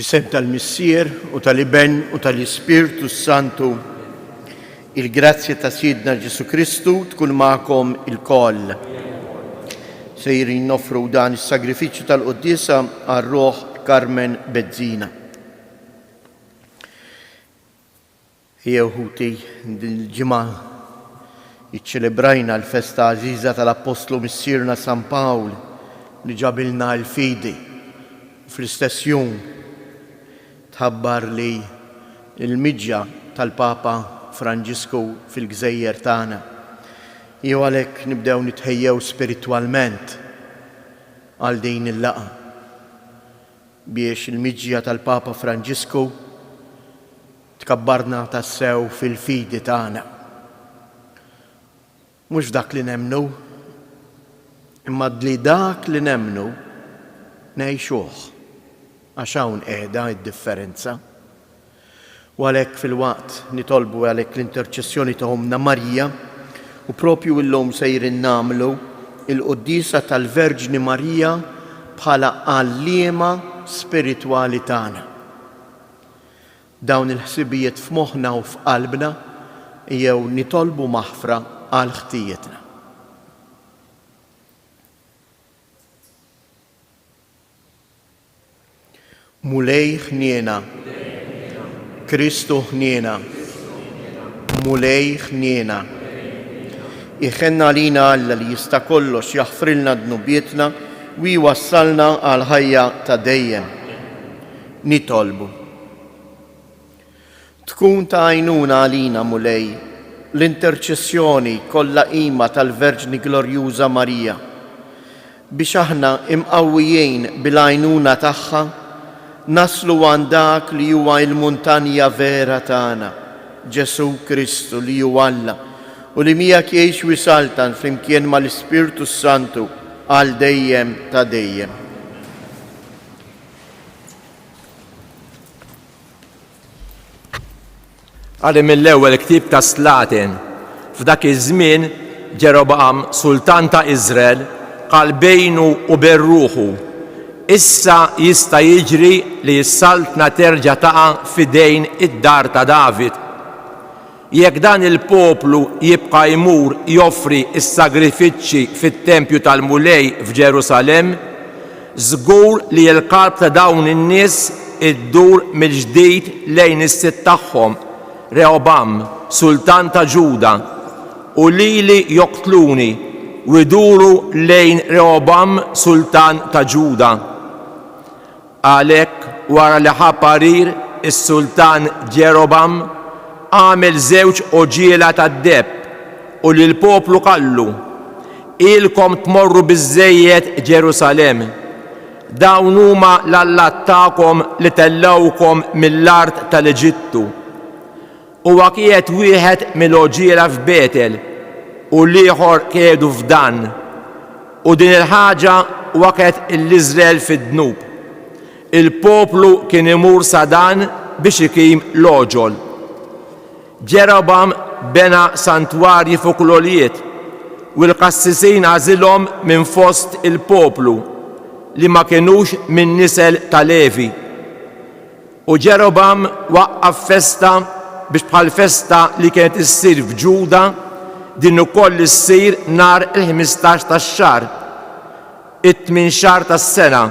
F'isem tal-Missier u tal-Iben u tal-Ispirtu Santu, il-grazzja ta' Sidna Ġesu Kristu tkun magħkom il-koll. Sejrin nofru dan is-sagrifiċċju tal-Qudiesa għar-Ruħ Carmen Bezzina. Ħuti din il-ġimgħa iċċelebrajna l-festa għażiża tal-Apostlu Missierna San Pawl li ġabilna l-fidi. Fl-istess jum tħabbar li il-miġja tal-Papa Franġisku fil-Gżejjer tagħna. Jew għalhekk nibdew nitħejjew spiritwalment għal din il-laqa biex il-miġja tal-Papa Franġisku tkabbarna tassew fil-fidi tagħna. Mhux dak li nemmnu, imma li dak li nemmnu ngħixuh. Għax hawn qiegħda d-differenza. U għalhekk filwaqt nitolbu għalhekk l-interċessjoni ta' Omna Marija u propju illum sejrin nagħmlu il-Qudiesa tal-Verġni Marija bħala għalliema spiritwali tagħna. Dawn il-ħsibijiet f'moħħna u f'qalbna jew nitolbu maħfra għal ħtijietna. Mulej ħniena, Kristu ħniena, mulej ħniena. Iħenna lina Alla li jista' kollox jaħfrilna dnubietna u jwassalna għal ħajja ta' dejjem. Nitolbu. Tkun ta' għajnuna għalina mulej l-interċessjoni kollha qima tal-Verġni Glorjuża Marija biex aħna imqawwijin bil-għajnuna tagħha naslu għand dak li huwa l-muntanja vera tagħna, Ġesu Kristu li huwa Alla u li miegħek jgħix wisaltan flimkien mal-Ispirtu Santu għal dejjem ta' dejjem. Għalli mill-ewwel ktieb ta' Slatin, f'dak iż-żmien Ġerobam sultan ta' Iżrael qal bejnu u bejn ruħu: issa jista' jiġri li s-saltna terġa' taqa' f'idejn id-dar ta' David. Jekk dan il-poplu jibqa' jmur joffri s-sagrifiċċji fit-Tempju tal-Mulej f'Ġerusalemm, żgur li l-qalb ta' dawn in-nies iddur mill-ġdid lejn is-sitt tagħhom, Rehoboam, sultan ta' Ġuda, u lili joqtluni u jduru lejn Rehoboam, sultan ta' Ġuda. Għalhekk wara li ħa parir is-sultan Ġerobam għamel żewġ oġiela tad-debb u lill-poplu qallu: ilkom tmorru biżżejjed Ġerusalemm. Dawn huma l-allat tagħkom li tellewkom mill-art tal-Eġittu. Huwa qiegħed wieħed mill-oġiela f'Betel u l-ieħor qiegħdu f'Dan. U din il-ħaġa waqgħet l-Iżrael fid-dnub. Il-poplu kien imur sa Dan biex ikim l-oġol. Ġerobam bena santwarji fuq l-għoljiet u l-qassisin għażilhom minn fost il-poplu li ma kienux minn nisel ta' Levi. U Ġerobam waqqaf festa biex bħal festa li kienet issir f'Ġuda din ukoll issir nhar il-15 tax-xahar, it-8 xahar tas-sena,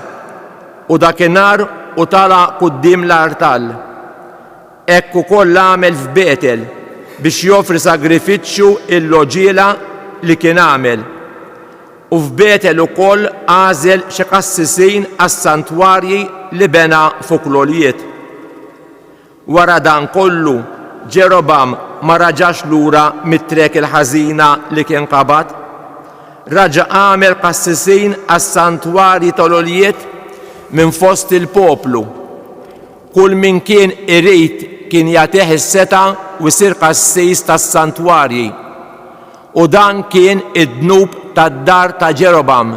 u dakinhar u tala quddiem l-artal. Hekk ukoll għamel f'Betel biex joffri sagrifiċċju l-oġiela li kien għamel. U f'Betel ukoll għażel xi qassisin għas-santwarji li bena fuq l-għoljiet. Wara dan kollu Ġerobam ma raġax lura mit-trek il-ħażina li kien qabad. Raġa' għamel qassisin għas-santwarji tal-għoljiet minn fost il-poplu. Kull min kien irid kien jagħtih is-seta u jsir qassis tas-santwarji. U dan kien id-dnub tad-dar ta' Ġerobam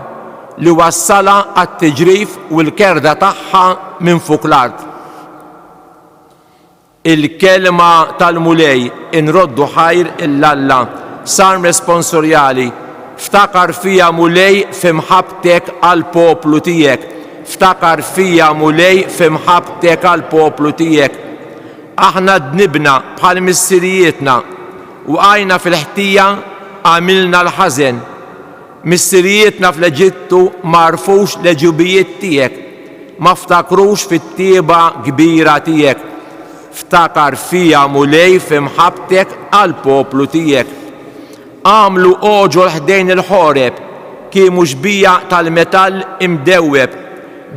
li wassala għat-tiġrif u l-kerda tagħha minn fuq l-art. Il-kelma tal-Mulej inroddu ħajr il-Alla sar responsorjali. Ftakar fija Mulej f'imħabtek għal poplu tiegħek ftakar fija mulej f'imħabtek għall-poplu tiegħek. Aħna dnibna bħal missirijietna u għajna fil-ħtija għamilna l-ħażen. Missirijietna fl-Eġittu ma rfux l-eġubijiet tiegħek, ma ftakrux fit-tieba kbira tiegħek. Ftakar fija mulej f'imħabtek għall-poplu tiegħek. Għamlu oġol ħdejn il-ħoreb kienu xbija tal-metall imdewweb,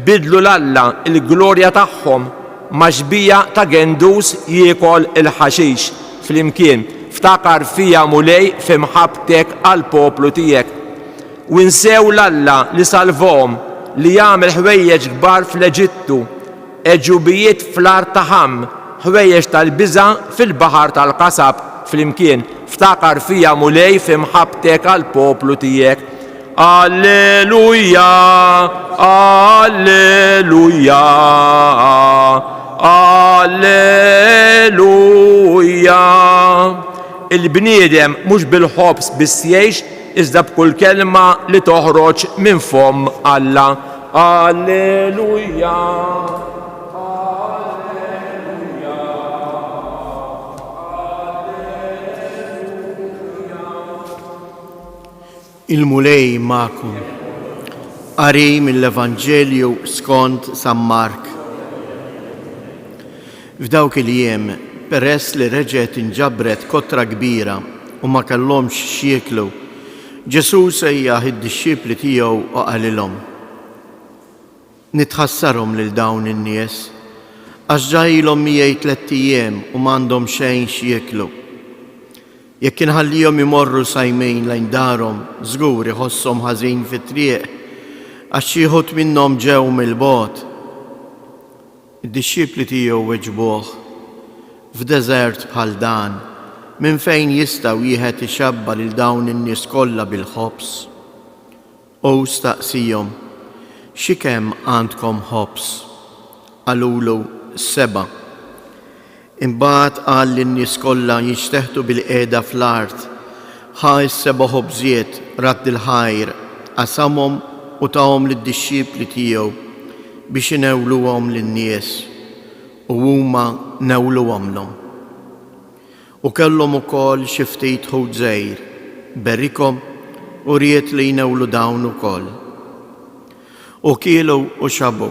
bidlu l-Alla il-glorja tagħhom ma' xbija ta' gendus jiekol il-ħaxix fl-imkien. Ftakar fija mulej f'imħabtek għall-poplu tiegħek. U nsew l-Alla li salvhom li jagħmel ħwejjeġ kbar fl-Eġittu, eġubijiet fl-art ta' Ħamm, ħwejjeġ tal-biża fil-baħar tal-qasab fl-imkien. Ftakar fija mulej f'imħabtek għall-poplu tiegħek. Alleluja, alleluja, alleluja. Il-bniedem mhux bil-ħobs biss jgħix, iżda b'kull kelma li toħroġ minn fom Alla. Alleluja. Il-mulej ma'kum. Qari mill-Evanġelju skont San Mark. F'dawk il-jiem, peress li reġgħet inġabret kotra kbira u ma kellhomx x'jieklu, Ġesu sejjaħ id-dixxiepli tiegħu u qalilhom: nitħassarhom lil dawn in-nies għax ġajilhom 103 ijiem u m'għandhom xejn x'jieklu. Jekk inħallihom imorru sajmejn lejn darhom, żgur iħosshom ħażin fit-triq għax xi ħud minnhom ġew mill-bogħod. Id-dixxiepli tiegħu weġbuh: f'deżert bħal dan, minn fejn jista' wieħed ixabba lil dawn in-nies kollha bil-ħobs? U staqsihom: x'ikemm għandkom ħobs? Qalulu: 7. Imbagħad qal lin-nies kollha jixteħtu bil-qiegħda fl-art: ħa s-7 ħobżiet radd il-ħajr, qasamhom u tahom lid-dixxiepli tiegħu biex inewluhom lin-nies, u huma newluhomlhom. U kellhom ukoll xi ftit ħut żgħir, berikom u ried li jnewlu dawn ukoll. U kielu u xabu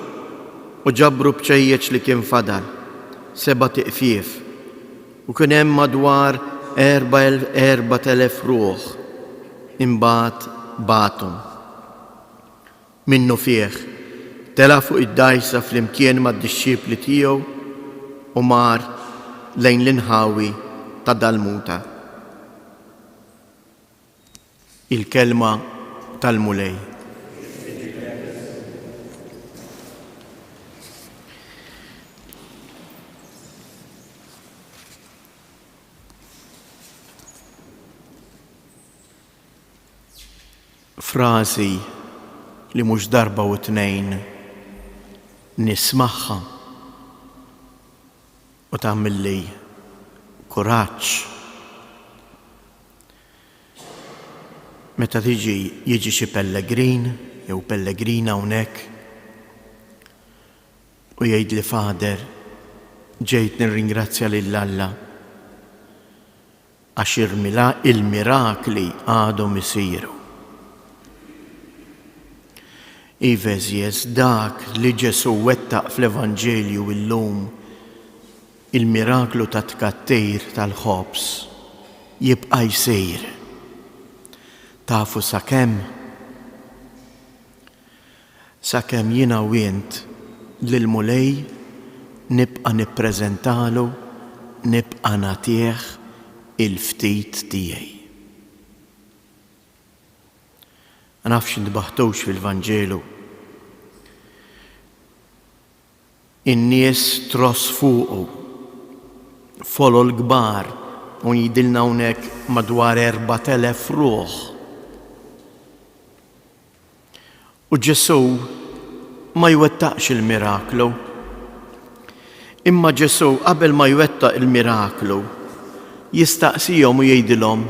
u ġabru bċejjeċ li kien fadal, 7 tiqfief, u kien hemm madwar 4,000 ruħ. Imbagħad bathom. Minnu fih tela fuq id-dajsa flimkien mad-dixxiepli tiegħu u mar lejn l-inħawi ta' Dalmuta. Il-kelma tal-mulej. Frażi li mhux darba u tnejn nismaħħa u tagħmilli kuraġġ. Meta jiġi xi pellegrin jew pellegrina hawnhekk u jgħidli: Fader, ġejt nirringrazzja lill-Alla għax il-mirakli għadhom isiru. Iveżjes dak li Ġesu wettaq fl-Evanġelju illum, il-miraklu ta' tkattejr tal-ħobs, jibqa' jsir. Tafu sakemm jiena u int lill-mulej nibqa' nippreżentalu, nibqa' nagħtih il-ftit tiegħi. Ma nafx intbaħtux fil-Vanġelu. In-nies tros fuqu, folol kbar, u jidilna hawnhekk madwar 4,000 ruħ. U Ġesu ma jwettaqx il-miraklu. Imma Ġesu qabel ma jwettaq il-miraklu jistaqsihom u jgħidilhom: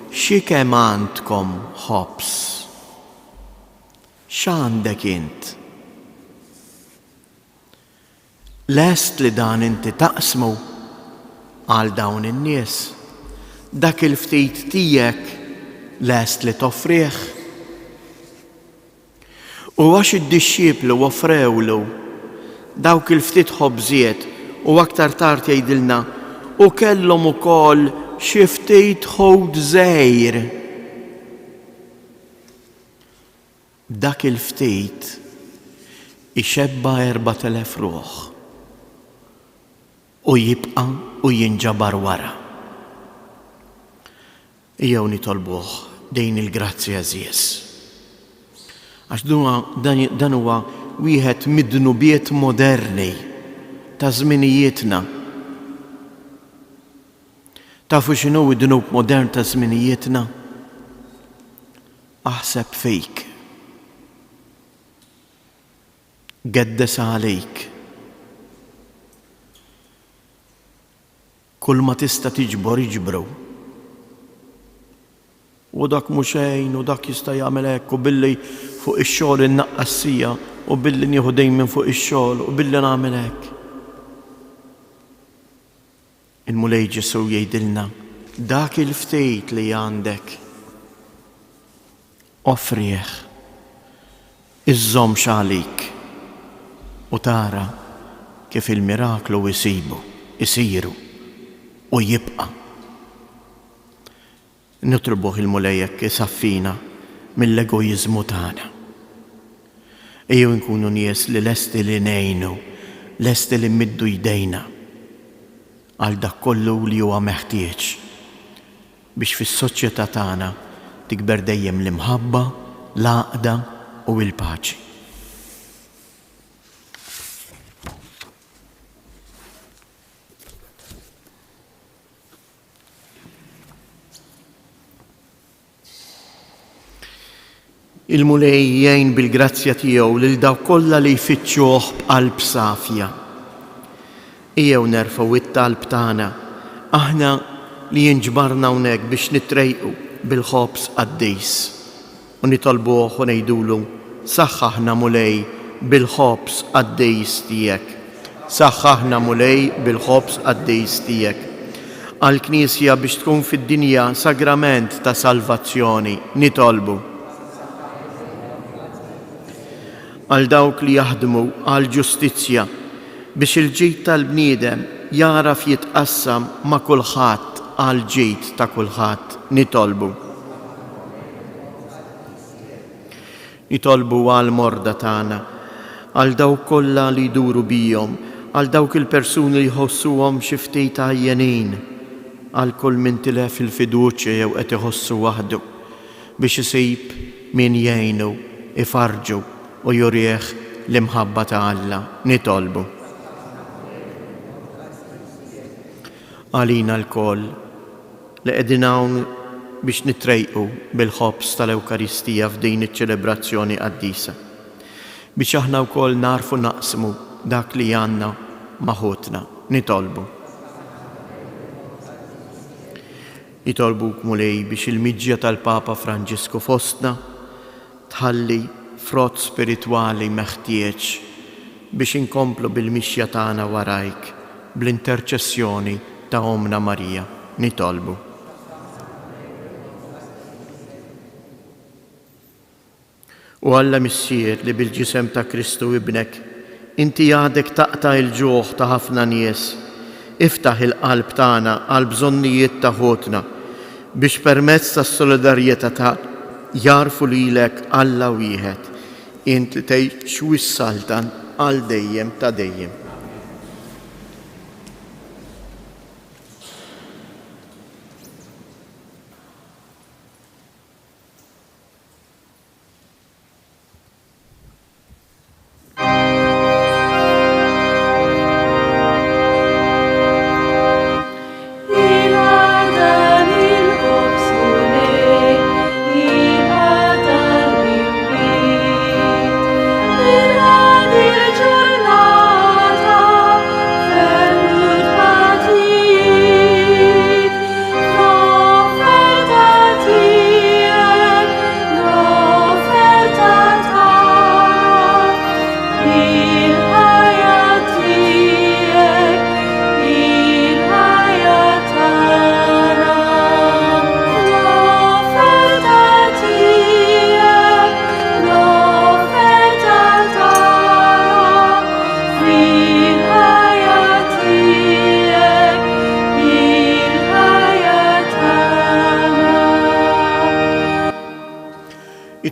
x'ikemm għandkom ħobs? X'għandek int? lest li dan inti taqsmu għal dawn in-nies. Dak il-ftit tiegħek lest li toffrih. U għax id-dixxieplu offrewlu dawk il-ftit ħobżiet u aktar tard jgħidilna u kellhom ukoll xi ftit ħowd żgħir. Dak il-ftit ixebba 4,000 ruħ u jibqa' u jinġabar wara. Ejjew nitolbuh dejn il-grazzja żies. Għax dan huwa wieħed mid-dnubiet moderni ta' żminijietna. Tafu x'inhu d-dnub modern ta' żminijietna? Aħseb fik. Geddes għalejk. Kull ma tista' tiġbor iġbru. U dak mhux xejn, u dak jista' jagħmel hekk, u billi fuq ix-xogħol innaqqassija, u billi nieħu dejn minn fuq ix-xogħol, u billi nagħmel hekk. Il-Mulej Ġesu jgħidilna dak il-ftejt li għandek offrih, iżżommx għalik u tara kif il-miraklu isiru u jibqa'. Nitrubuh il-Mulej jekk isaffina mill-egoizmu tagħna. Ejjew nkunu nies li lesti li ngħinu, lesti li mmiddu jdejna għal dak kollu li huwa meħtieġ biex fis-soċjetà tagħna tikber dejjem l-imħabba, l-għaqda u l-paċi. Il-Mulej jgħin bil-grazzja tiegħu lil dawk kollha li jfittxuh b'qalb safja. Ejjew nerfgħu it-talb tagħna aħna li jinġbarna hawnhekk biex nitrejqu bil-ħobs għaddejs u nitolbuh u ngħidulu saħħaħna Mulej bil-ħobs għaddejs tiegħek. Saħħaħna Mulej bil-ħobs għaddejs tiegħek. Għall-Knisja biex tkun fid-dinja sagrament ta' salvazzjoni nitolbu. Għal dawk li jaħdmu għal ġustizzja biex il-ġid tal-bniedem jaraf jitqassam ma' kulħadd għal ġid ta' kulħadd nitolbu. Nitolbu għal morda tagħna, għal dawk kollha li jduru bihom, għal dawk il-persuni li jħossuhom xi ftit għajjanin, għal kull min tilef il-fiduċja jew qed iħossu waħdu biex isib min jgħinu, ifarġu u jurieħ l-imħabba ta' Alla nitolbu. Għalina l-koll li qegħdin hawn biex nitrejqu bil-ħobs tal-Ewkaristija f'din iċ-ċelebrazzjoni qaddisa. Biex aħna wkoll narfu naqsmu dak li għandna maħutna nitolbu. Nitolbuk Mulej biex il-miġġja tal-Papa Franġisku fostna tħalli frott spiritwali meħtieġ biex inkomplu bil-mixja tagħna warajk bl-interċessjoni ta' Omna Marija nitolbu. U Alla missier li bil-ġisem ta' Kristu ibnek inti għadek taqta' il-ġuħ ta' ħafna nies, iftaħ il-qalb tagħna għal bżonnijiet ta' ħotna biex permezz tas-solidarjetà ta' jarfu lilek Alla wieħed, int li tgħix wissaltan għal dejjem ta' dejjem. Giornata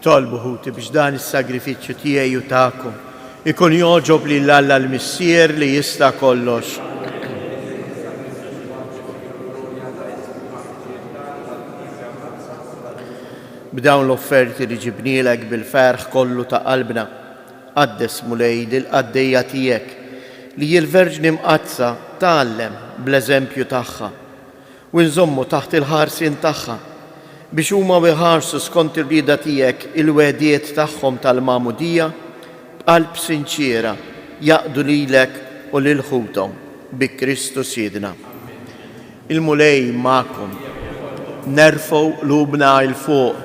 nitolbu ħuti biex dan is-sagrifiċċju tiegħi u tagħkom ikun joġob lil Alla l-Missier li jista' kollox. B'dawn l-offerti li ġibnielek bil-ferħ kollu ta' qalbna, qaddes mulej lil qaddejja tiegħek li l-Verġni mqazza tgħallem bl-eżempju tagħha u nżommu taħt il-ħarsien tagħha biex huma iħarsu skont ir-rieda tiegħek il-wegħdiet tagħhom tal-magħmudija b'qalb sinċiera jaqdu lilek u lil ħuthom bi Kristu Siedna. Il-mulej magħkom, nerfgħu qlubna il fuq,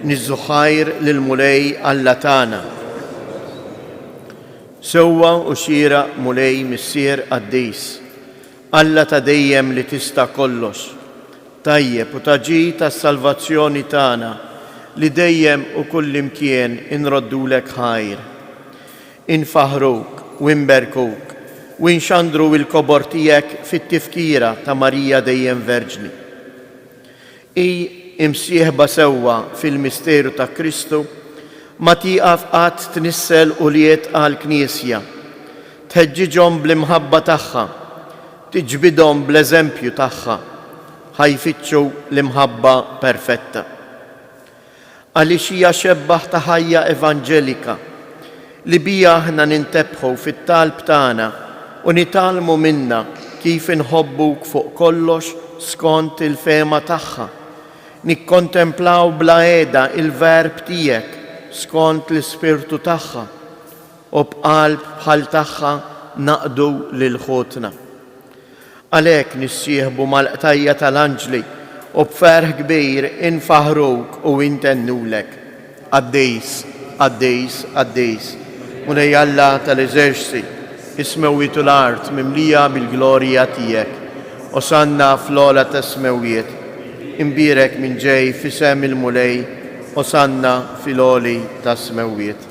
niżżu ħajr lill-mulej Alla tagħna. Sewwa u xira mulej Missier Qaddis, Alla ta' dejjem li tista' kollox, tajjeb u taġi tas-salvazzjoni tagħna li dejjem u kullimkien inroddulek ħajr. Infaħruk u inberkuk u inxandru l-kobor tiegħek fit-tifkira ta' Marija dejjem Verġni. Imsieħba sewwa fil-misteru ta' Kristu, ma tieqaf qatt tnissel uliet għall-Knisja, tħeġġiġhom bl-imħabba tagħha, tiġbidhom bl-eżempju tagħha, ħajfittxu l-imħabba perfetta. Għaliex hija xebbaħ ta' ħajja evanġelika li bija aħna nintebħu fit-talb tagħna u nitalmu minna kif inħobbuk fuq kollox skont il-fema tagħha. Nikkontemplaw bla qiegħda il-verb tiegħek skont l-ispirtu tagħha u b'qalb bħal tagħha naqdu lil ħutna. Għalhekk nissieħbu mal-qtajja tal-anġli u b'ferħ kbir infaħruk u intennulek. Qaddejs, qaddejs, qaddejs, mulej Alla tal-eżerċi, ismewwietu l-art mimlija bil-glorja tiegħek, osanna fl-ola ta' smewwiet. Imbirek minn ġej fisem il-mulej, osanna fil-oli ta' smewwiet.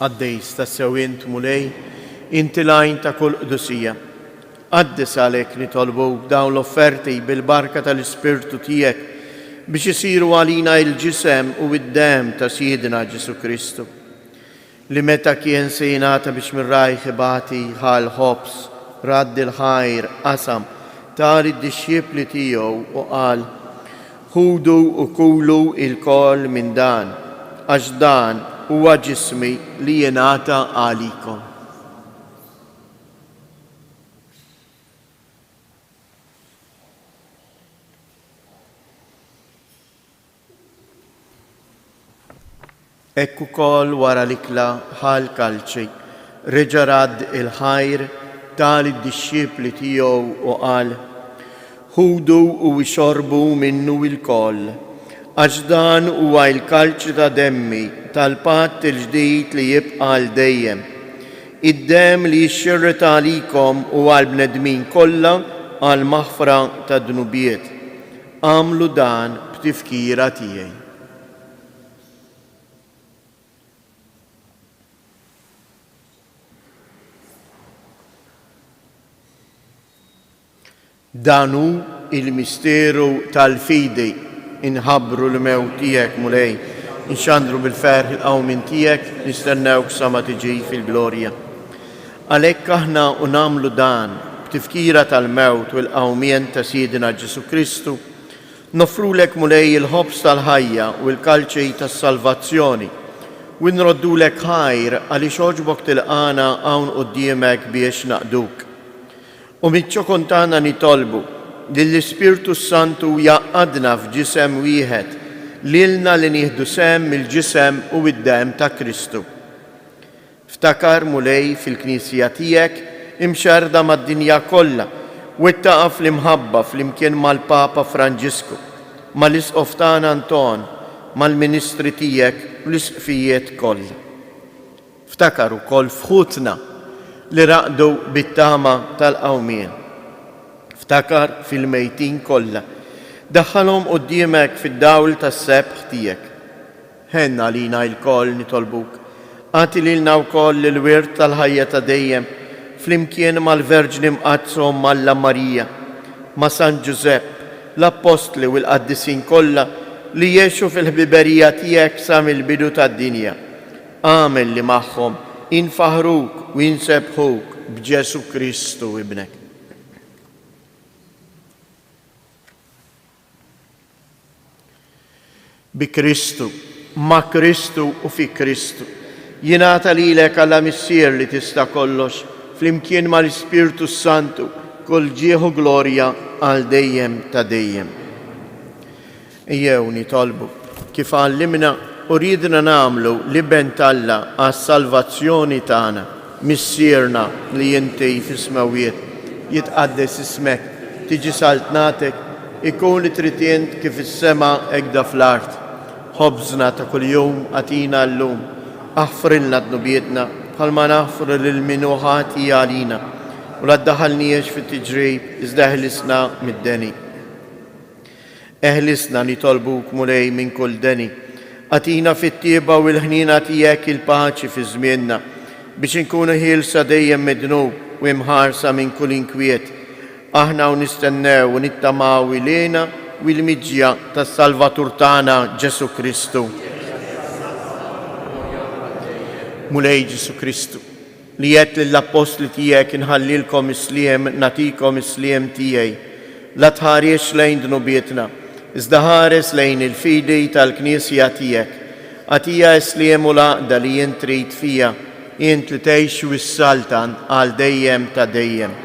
Qaddejs ta' sewwint mulej, inti lajn ta' kull qdusija. Qaddis għalhekk nitolbuk dawn l-offerti bil-barka tal-Ispirtu tiegħek biex isiru għalina il-ġisem u id-dem ta' Siedna Ġesu Kristu, li meta kien se jingħata biex minn rajħ ibati ħal ħobs, radd il-ħajr, qasam, tar id-dixxiepli tiegħu u qal: ħudu u kulu il-kol minn dan, għax dan huwa ġismi li jingħata għalikom. Ekku kol wara l-ikla ħal kalċi, reġa' radd il-ħajr tal id-dixxiepli tiegħu u qal: ħudu u xorbu minnu il-koll, għax dan huwa l-kalċi ta' demmi tal-patt il-ġdid li jibqa' għal dejjem. Id-dem li jixxirret għalikom u għall-bnedmin kollha għal maħfra ta' dnubiet. Għamlu dan b'tifkira tiegħi. Danu il-misteru tal-fidi inħabru l-mewt tiegħek mulej, inxandru bil-ferħ il-qawmin tiegħek, nistennewk sa ma tiġi fil-glorja. Għalhekk aħna u nagħmlu dan b'tifkira tal-mewt u l-qawmien ta' Siedna Ġesu Kristu, nofrulek mulej il-ħobs tal-ħajja u l-kalċej tas-salvazzjoni u nroddulek ħajr għaliex oġbok tilqana hawn quddiemek biex naqduk. U miċ-ċokon tagħna nitolbu li l-Ispirtu Santu jaqadna f'ġisem wieħed lilna li nieħdu sem mill-ġisem u id-dem ta' Kristu. Ftakar mulej fil-Knisja tiegħek imxerda mad-dinja kollha u ittaqaf l-imħabba flimkien mal-Papa Franġisku, mal-Isqof tagħna Anton, mal-Ministri tiegħek u l-isqfijiet kollha. Ftakar ukoll f'ħutna li raqdu bit-tama tal-qawmien. Ftakar fil-mejtin kollha, daħħalhom quddiemek fid-dawl tas-sebħ tiegħek. Ħenna lina l-koll nitolbuk, għati lilna wkoll il-wirt tal-ħajja ta' dejjem flimkien mal-Verġni mqazzhom Alla Marija, ma' San Giuseppe, l-Apostli u l-Qaddisin kollha li jgħixu fil-ħbiberija tiegħek sa mill-bidu tad-dinja. Għamel li magħhom infaħruk u jinsebħuk b'Ġesu Kristu ibnek. Bi Kristu, ma' Kristu u fi Kristu. Jingħata lilek Alla Missier li tista' kollox, flimkien mal-Ispirtu Santu, kull ġieħu glorja għal dejjem ta' dejjem. Ejjew nitolbu kif għallimna u ridna nagħmlu li bent Alla għas-salvazzjoni tagħna, missierna li inti fis-smawiet jitqaddes ismek, tiġi saltnatek, ikun li tritient kif is-sema hekk fl-art. Ħobżna ta' kuljum għatina llum, aħfrilna d-nubietna bħalma naħfru lil-minu ħati għalina u la ddaħalniex fit-tiġrib iżda eħlisna mid-deni. Eħlisna nitolbuk mulej minn kull deni, għatina fit-tieba u l-ħnina tiegħek il-paċi fi żmienna biex inkunu ħielsa dejjem midnub u imħarsa minn kull inkwiet. Aħna u nistennew u nittamaw ilena u l-miġja tas-Salvatur tagħna Ġesu Kristu. Mulej Ġesu Kristu, li qed lill-Apostli tiegħek inħallilkom isliem natikom isliem tiegħi, la tħares lejn dnubietna, iżda ħares lejn il-fidi tal-Knisja tiegħek. Għatija isliem u laqda li jien trid fija, int li tgħix u s-saltan għal dejjem ta' dejjem.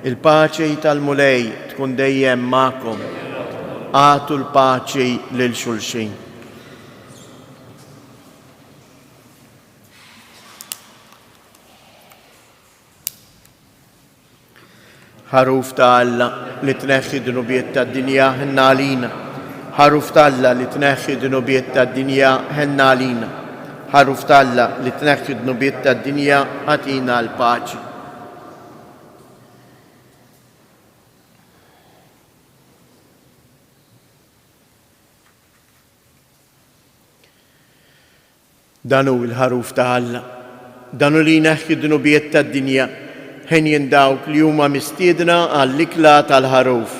Il-paċi tal-mulej tkun dejjem magħkom. Għatu l-paċi lil xulxin. Ħaruf ta' Alla li tneħħi d-nubiet tad-dinja ħenna għalina. Ħaruf ta' Alla li tneħħi d-nubiet tad-dinja ħenna għalina. Ħaruf ta' Alla li tneħħi d-nubiet tad-dinja għatina l-paċi. Danu il-ħaruf ta' Alla, danu li jneħħi d-nubiet tad-dinja, ħen jindawk li huma mistiedna għall-ikla tal-ħaruf.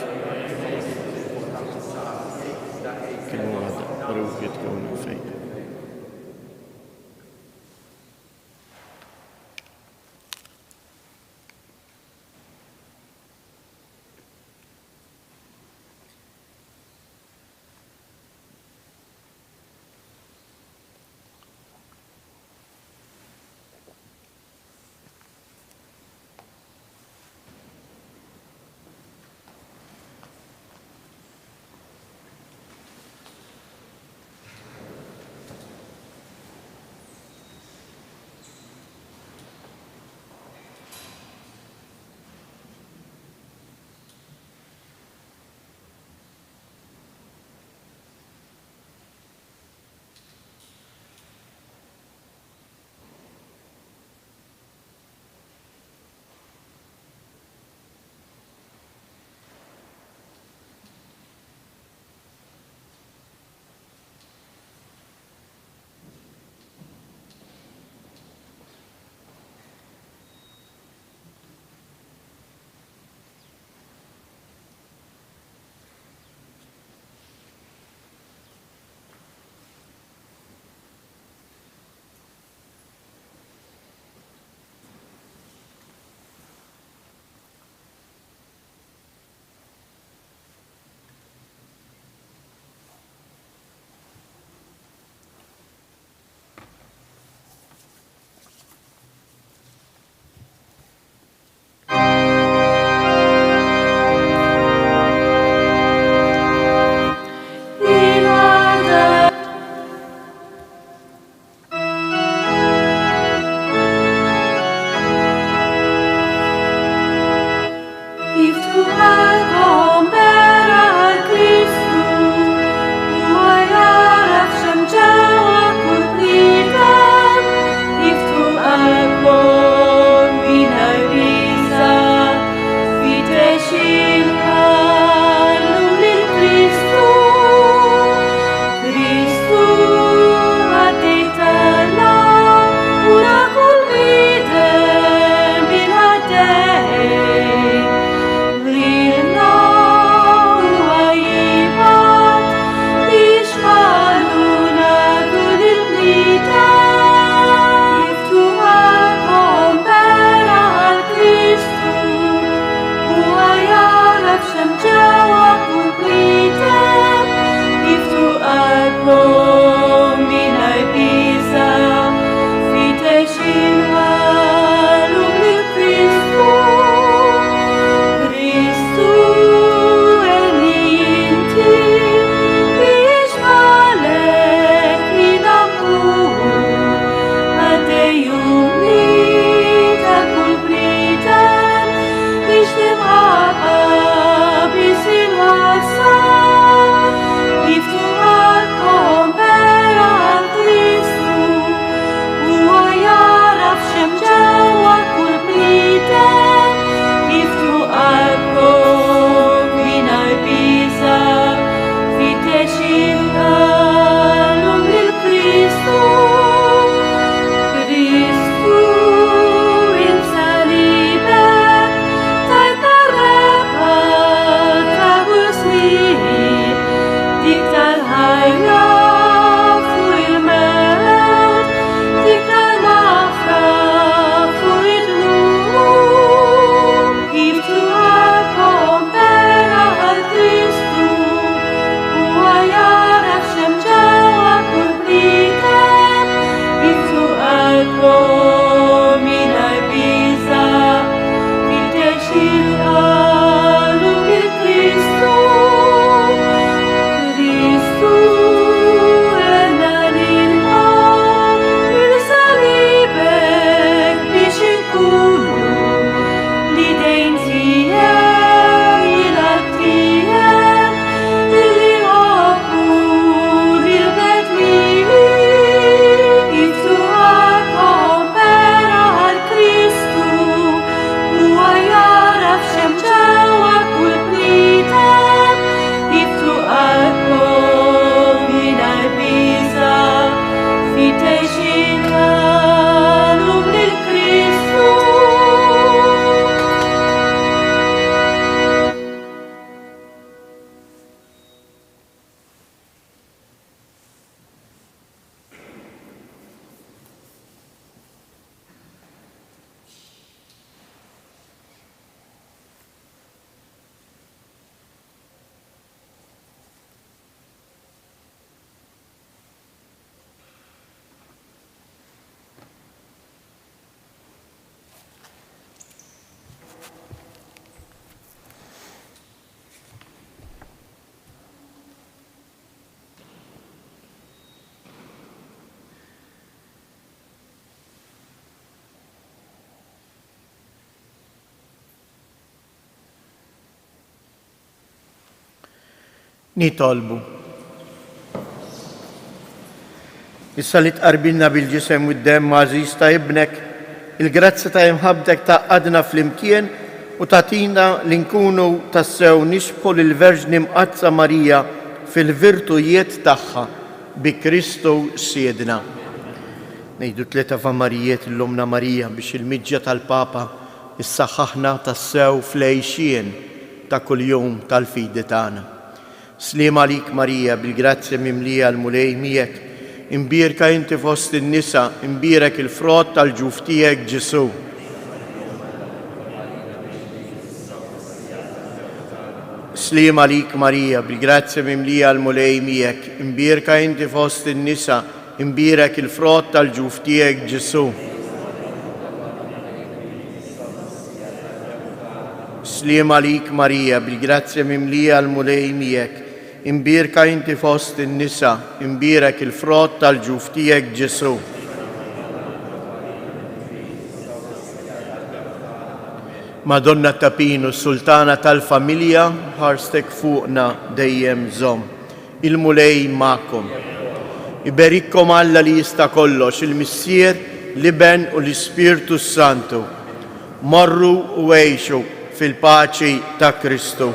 Nitolbu. Issa li tqarbilna bil-ġisem u d-dem mażis ta' ibnek, il-grazzi ta' imħabdek ta' qadna fl-imkien u tatina li nkunu tassew nixbħu l-Verġni Mqazza Marija fil-virtujiet tagħha bi Kristu Siedna. Ngħidu tlieta famarijiet l-Lumna Marija biex il-miġġa tal-Papa issaħħaħna tassew fl-għejxien ta' kuljum tal-fidi tagħna. Slim għalik Marija bil-grazzi mimlija l-mulej miegħek, imbierka inti fost in-nisa, imbierek il-frott tal-ġuf tiegħek Ġesu. Slim għalik Marija bil-grazzi mimlija l-mulej miegħek, imbierka inti fost in-nisa, imbierek il-frott tal-ġuf tiegħek Ġesu. Slim għalik Marija bil-grazzi mimlija l-mulej miegħek, imbierka inti fost in-nisa, imbierek il-frott tal-ġuf tiegħek Ġesu. Madonna Tapinu, Sultana tal-Familja, ħarstek fuqna dejjem żomm. Il-mulej ma'kom. Iberikkom Alla li jista' kollox, il-Missier, l-Iben u l-Ispirtu Santu. Morru u għejxu fil-paċi ta' Kristu.